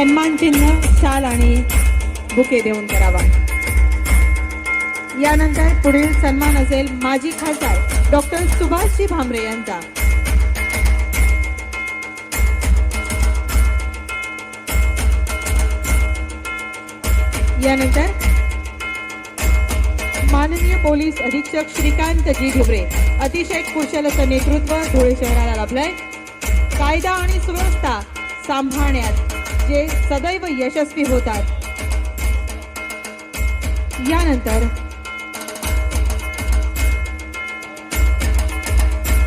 सन्मान चिन्ह, शाल आणि बुके देऊन करावा। यानंतर पुढील सन्मान असेल माजी खासदार डॉक्टर सुभाषजी भामरे यांचा। यानंतर माननीय पोलीस अधीक्षक श्रीकांत जी ढिबरे, अतिशय कुशल असं नेतृत्व धुळे शहराला लाभलंय। कायदा आणि सुव्यवस्था सांभाळण्यात जे सदैव यशस्वी होतात। यानंतर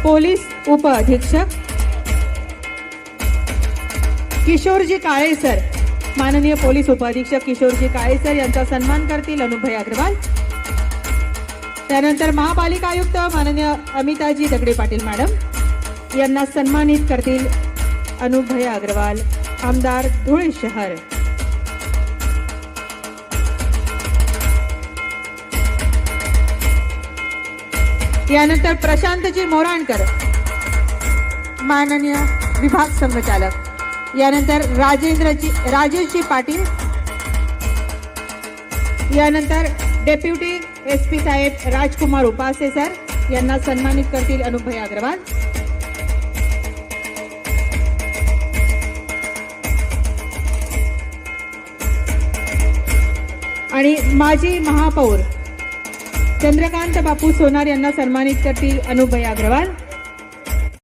पोलीस उप अधीक्षक किशोरजी काळे सर, माननीय पोलीस उप अधीक्षक किशोरजी काळे सर यांचा सन्मान करतील अनुभाई अग्रवाल। त्यानंतर महापालिका आयुक्त माननीय अमिताजी दगडे पाटील मॅडम यांना सन्मानित करतील अनुभाई अग्रवाल, आमदार धुळे शहर। यानंतर प्रशांतजी मोराणकर, माननीय विभाग संघचालक। यानंतर राजेशजी पाटील। यानंतर डेप्युटी एसपी साहेब राजकुमार उपासे सर यांना सन्मानित करतील अनुभाई अग्रवाल। आणि माजी महापौर चंद्रकांत बापू सोनार यांना सन्मानित करतील अनुभाई अग्रवाल।